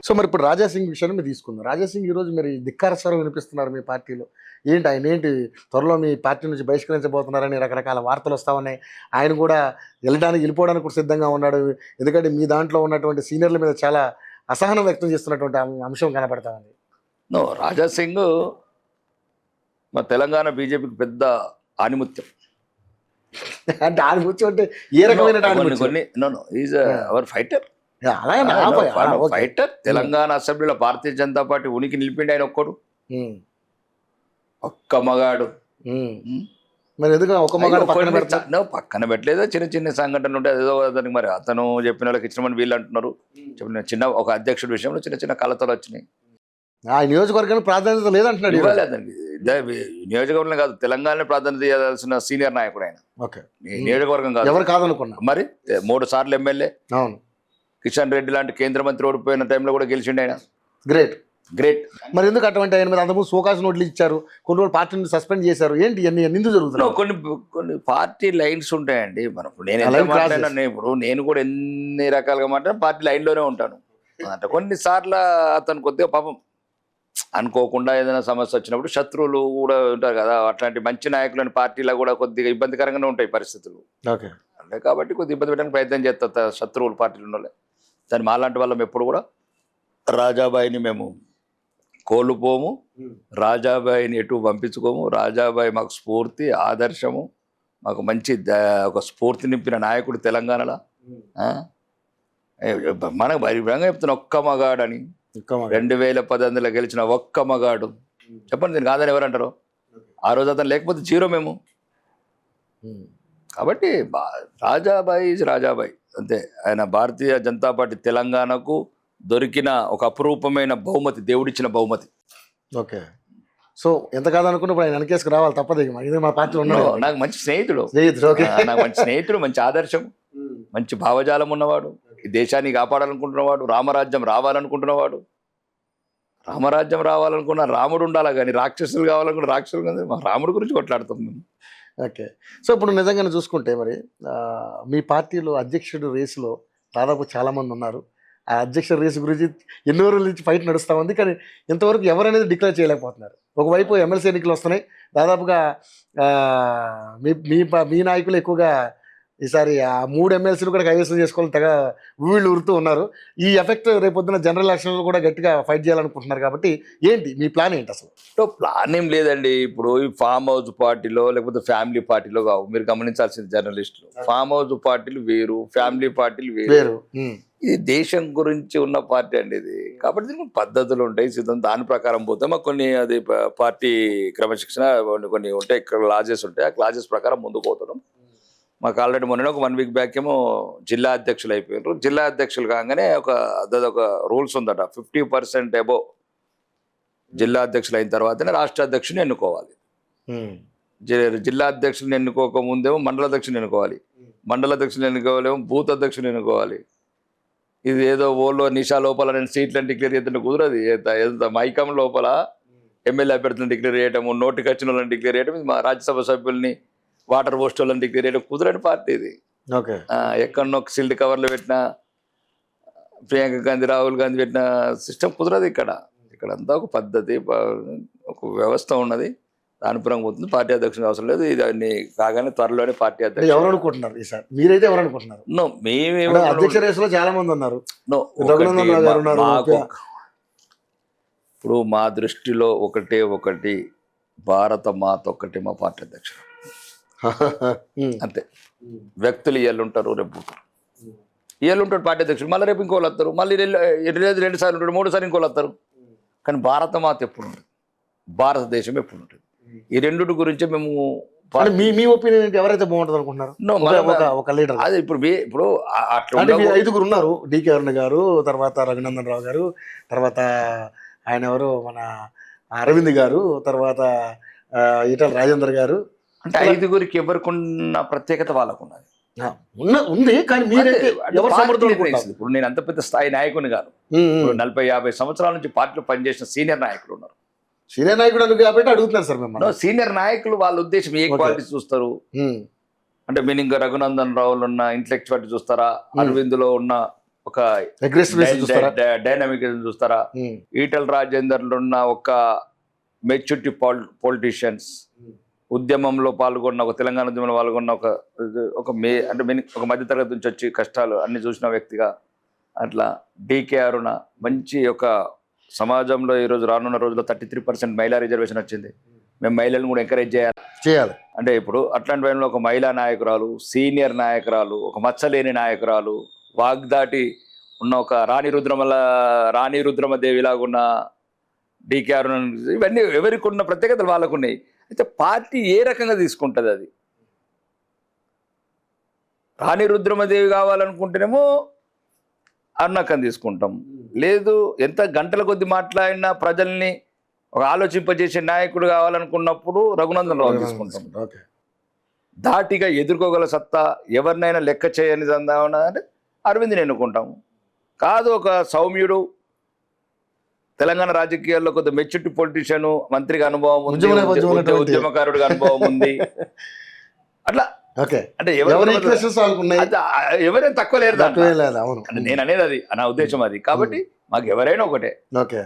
So మరి ఇప్పుడు రాజాసింగ్ విషయాన్ని మీరు తీసుకుందాం. రాజాసింగ్ ఈరోజు మరి ధిక్కార స్వరం వినిపిస్తున్నారు మీ పార్టీలో. ఏంటి ఆయన ఏంటి త్వరలో మీ పార్టీ నుంచి బహిష్కరించబోతున్నారని రకరకాల వార్తలు వస్తా ఉన్నాయి. ఆయన కూడా వెళ్ళిపోవడానికి కూడా సిద్ధంగా ఉన్నాడు. ఎందుకంటే మీ దాంట్లో ఉన్నటువంటి సీనియర్ల మీద చాలా అసహనం వ్యక్తం చేస్తున్నటువంటి అంశం కనపడతా ఉంది. రాజాసింగ్ మా తెలంగాణ బీజేపీకి పెద్ద ఆనిముత్యం. అంటే ఆనిముత్యం అంటే ఏ రకమైన అవర్ ఫైటర్ ఫైటర్. తెలంగాణ అసెంబ్లీలో భారతీయ జనతా పార్టీ ఉనికి నిలిపిండి ఆయన ఒక్కడు, ఒక్క మగాడు. మరి ఎందుకు ఒక మగాడు పక్కన పెట్టలేదు. చిన్న చిన్న సంఘటనలు ఉంటాయి. అదేదో దానికి మరి అతను చెప్పిన వాళ్ళకి ఇచ్చినమని వీళ్ళు అంటున్నారు. చిన్న ఒక అధ్యక్షుడి విషయంలో చిన్న చిన్న కలతలు వచ్చినాయి. ఆ నియోజకవర్గానికి ప్రాధాన్యత లేదంటున్నాడు. ఇవ్వలేదండి. నియోజకవర్గం కాదు, తెలంగాణ ప్రాధాన్యత ఇవ్వాల్సిన సీనియర్ నాయకుడు ఆయన. నియోజకవర్గం కాదు, ఎవరు కాదనుకున్నా. మరి 3 సార్లు ఎమ్మెల్యే. అవును. కిషన్ రెడ్డి లాంటి కేంద్ర మంత్రి ఓడిపోయిన టైంలో కూడా గెలిచిండు ఆయన. గ్రేట్. మరి ఎందుకు అటువంటి ఆయన మీద అంతకుముందు సోకాస్ నోట్లు ఇచ్చారు, కొన్ని రోజులు పార్టీని సస్పెండ్ చేశారు, ఏంటి ఎందుకు జరుగుతున్నాయి? కొన్ని పార్టీ లైన్స్ ఉంటాయండి. మనకు నేను కూడా ఎన్ని రకాలుగా మాట్లాడినా పార్టీ లైన్లోనే ఉంటాను. అంటే కొన్నిసార్లు అతను కొద్దిగా పాపం అనుకోకుండా ఏదైనా సమస్య వచ్చినప్పుడు శత్రువులు కూడా ఉంటారు కదా, అట్లాంటి మంచి నాయకులని పార్టీలో కూడా కొద్దిగా ఇబ్బందికరంగానే ఉంటాయి పరిస్థితులు. అంటే కాబట్టి కొద్దిగా ఇబ్బంది పెట్టడానికి ప్రయత్నం చేస్తారు శత్రువులు పార్టీలు ఉండాలి. దాన్ని మాలాంటి వాళ్ళం ఎప్పుడు కూడా రాజాబాయిని మేము కోల్పోము, రాజాబాయిని ఎటు పంపించుకోము. రాజాబాయి మాకు స్ఫూర్తి, ఆదర్శము, మాకు మంచి ఒక స్ఫూర్తి నింపిన నాయకుడు తెలంగాణలో. మనకు బహిరంగంగా చెప్తున్నా ఒక్క మగాడని. 2018లో గెలిచిన ఒక్క మగాడు. చెప్పండి, దీనికి కాదని ఎవరంటారు? ఆ రోజు అతను లేకపోతే జీరో మేము. కాబట్టి రాజాబాయి ఈజ్ రాజాబాయి అంతే. ఆయన భారతీయ జనతా పార్టీ తెలంగాణకు దొరికిన ఒక అపురూపమైన బహుమతి, దేవుడిచ్చిన బహుమతి. ఓకే. సో ఎంత కాదనుకున్నప్పుడు ఆయన వెనకేసుకు రావాలి, తప్పదు. మా పార్టీలో ఉన్నాడు. నాకు మంచి స్నేహితుడు, నాకు మంచి స్నేహితుడు, మంచి ఆదర్శం, మంచి భావజాలం ఉన్నవాడు, ఈ దేశాన్ని కాపాడాలనుకుంటున్నవాడు, రామరాజ్యం రావాలనుకుంటున్నవాడు. రామరాజ్యం రావాలనుకున్న రాముడు ఉండాలి, కానీ రాక్షసులు కావాలనుకున్న రాక్షసులు కానీ మా రాముడి గురించి కొట్లాడుతాం మేము. ఓకే. సో ఇప్పుడు నిజంగానే చూసుకుంటే మరి మీ పార్టీలో అధ్యక్షుడు రేసులో దాదాపు చాలామంది ఉన్నారు. ఆ అధ్యక్ష రేసు గురించి ఎన్నో రోజుల నుంచి ఫైట్ నడుస్తూ ఉంది, కానీ ఇంతవరకు ఎవరనేది డిక్లేర్ చేయలేకపోతున్నారు. ఒకవైపు ఎమ్మెల్సీ ఎన్నికలు వస్తున్నాయి, దాదాపుగా మీ నాయకులు ఎక్కువగా ఈసారి ఆ 3 ఎమ్మెల్సీలు కూడా కైవసం చేసుకోవాలని తెగ వీళ్ళు ఊరుతూ ఉన్నారు. ఈ ఎఫెక్ట్ రేపొద్దున జనరల్ ఎలక్షన్లో కూడా గట్టిగా ఫైట్ చేయాలనుకుంటున్నారు. కాబట్టి ఏంటి మీ ప్లాన్ ఏంటి అసలు? ప్లాన్ ఏం లేదండి. ఇప్పుడు ఈ ఫామ్ హౌస్ పార్టీలో లేకపోతే ఫ్యామిలీ పార్టీలో కావు, మీరు గమనించాల్సింది జర్నలిస్టులు. ఫామ్ హౌస్ పార్టీలు వేరు, ఫ్యామిలీ పార్టీలు వేరు. ఇది దేశం గురించి ఉన్న పార్టీ అండి ఇది. కాబట్టి దీనికి పద్ధతులు ఉంటాయి, సిద్ధం, దాని ప్రకారం పోతే మాకు కొన్ని అది పార్టీ క్రమశిక్షణ కొన్ని ఉంటాయి, క్లాజెస్ ఉంటాయి. ఆ క్లాజెస్ ప్రకారం ముందుకు పోతున్నాం. మాకు ఆల్రెడీ మొన్న ఒక 1 వీక్ బ్యాక్ ఏమో జిల్లా అధ్యక్షులు అయిపోయారు. జిల్లా అధ్యక్షులు కాగానే అదొక రూల్స్ ఉందట, 50% అబోవ్ జిల్లా అధ్యక్షులు అయిన తర్వాతనే రాష్ట్ర అధ్యక్షుని ఎన్నుకోవాలి. జిల్లా అధ్యక్షుని ఎన్నుకోక ముందేమో మండల అధ్యక్షుని ఎన్నుకోవాలి, మండల అధ్యక్షుని ఎన్నుకోవాలేమో బూత్ అధ్యక్షుని ఎన్నుకోవాలి. ఇది ఏదో ఓళ్ళో నిషా లోపల నేను సీట్లను డిక్లేర్ చేస్తుంటే కుదరదు. ఎంత మైకం లోపల ఎమ్మెల్యే అభ్యర్థులను డిక్లేర్ చేయటము, నోటికి వచ్చిన వాళ్ళని డిక్లేర్ చేయడం, మా రాజ్యసభ సభ్యుల్ని వాటర్ పోస్ట్ వాళ్ళని డిక్లేర్ చేయడం కుదరని పార్టీ ఇది. ఎక్కడనో సిల్డ్ కవర్లు పెట్టిన ప్రియాంక గాంధీ, రాహుల్ గాంధీ పెట్టిన సిస్టమ్ కుదరదు. ఇక్కడంతా ఒక పద్ధతి, ఒక వ్యవస్థ ఉన్నది, దాని పరంగా పోతుంది. పార్టీ అధ్యక్షుడు అవసరం లేదు. ఇది అన్ని కాగానే త్వరలోనే పార్టీ అధ్యక్షుడు. ఎవరు అనుకుంటున్నారు ఈసారి? మీరైతే ఎవరు అనుకుంటున్నారు? అధ్యక్ష రేసులో చాలా మంది ఉన్నారు. ఇప్పుడు మా దృష్టిలో ఒకటి భారత మాత ఒక్కటి మా పార్టీ అధ్యక్షుడు అంతే. వ్యక్తులు ఇయ్యాలుంటారు, రేపు ఇయ్యాలుంటాడు పార్టీ అధ్యక్షుడు, మళ్ళీ రేపు ఇంకోళ్ళు వస్తారు, మళ్ళీ 2 సార్లు ఉంటాడు, 3 సార్లు ఇంకోళ్ళు వస్తారు. కానీ భారత మాత ఎప్పుడు ఉంటుంది, భారతదేశం ఎప్పుడు ఉంటుంది. ఈ రెండుటి గురించి మేము మీ ఒపీనియన్ ఏంటి? ఎవరైతే బాగుంటుంది అనుకుంటున్నారు? ఒక లీడర్ అదే ఇప్పుడు అట్లా 5 ఉన్నారు. డికే అరుణ గారు, తర్వాత రఘునందన్ రావు గారు, తర్వాత ఆయన ఎవరు మన అరవింద్ గారు, తర్వాత ఈటల రాజేందర్ గారు. అంటే 5గురికి ఎవరికి ఉన్న ప్రత్యేకత వాళ్ళకు ఉన్నది ఉంది. కానీ మీరైతే ఇప్పుడు నేను అంత పెద్ద స్థాయి నాయకుని కాదు. 40-50 సంవత్సరాల నుంచి పార్టీలో పనిచేసిన సీనియర్ నాయకులు ఉన్నారు. సీనియర్ నాయకుడు కాబట్టి అడుగుతున్నారు సార్ మిమ్మల్ని. సీనియర్ నాయకులు వాళ్ళ ఉద్దేశం ఏ క్వాలిటీ చూస్తారు అంటే మీనింగ్ రఘునందన్ రావులో ఉన్న ఇంటలెక్చువాలిటీ చూస్తారా, అరవింద్లో ఉన్న ఒక అగ్రెసివ్నెస్ చూస్తారా? డైనమిక్ చూస్తారా? ఉమ్, ఈటల రాజేందర్లో ఉన్న ఒక మెచ్యూరిటీ పొలిటీషియన్స్, ఉద్యమంలో పాల్గొన్న ఒక తెలంగాణ ఉద్యమంలో పాల్గొన్న ఒక మధ్యతరగతి నుంచి వచ్చి కష్టాలు అన్ని చూసిన వ్యక్తిగా అట్లా డీకే అరుణ మంచి ఒక సమాజంలో ఈరోజు రానున్న రోజుల్లో 33% మహిళా రిజర్వేషన్ వచ్చింది. మేము మహిళలను కూడా ఎంకరేజ్ చేయాలి. అంటే ఇప్పుడు అట్లాంటి టైంలో ఒక మహిళా నాయకురాలు, సీనియర్ నాయకురాలు, ఒక మచ్చలేని నాయకురాలు, వాగ్దాటి ఉన్న ఒక రాణి రుద్రమదేవిలాగా ఉన్న డీకే అరుణ, ఇవన్నీ ఎవరికి ఉన్న ప్రత్యేకతలు వాళ్ళకు ఉన్నాయి. అయితే పార్టీ ఏ రకంగా తీసుకుంటుంది? అది రాణి రుద్రమదేవి కావాలనుకుంటేనేమో అరుణక్కని తీసుకుంటాం. లేదు, ఎంత గంటల కొద్ది మాట్లాడినా ప్రజల్ని ఒక ఆలోచింపజేసే నాయకుడు కావాలనుకున్నప్పుడు రఘునందన్ రావు తీసుకుంటాం. ఓకే. ధాటిగా ఎదుర్కోగల సత్తా, ఎవరినైనా లెక్క చేయని అంటే అరవింద్ని ఎన్నుకుంటాము. కాదు, ఒక సౌమ్యుడు, తెలంగాణ రాజకీయాల్లో కొద్ది మెచ్యూరిటీ పొలిటీషియన్, మంత్రిగా అనుభవం ఉంది, ఉద్యమకారుడిగా అనుభవం ఉంది, అట్లా. ఓకే. అంటే ఎవరైనా తక్కువ లేరు. అవును. నేను అనేది అది నా ఉద్దేశం అది. కాబట్టి మాకు ఎవరైనా ఒకటే. ఓకే.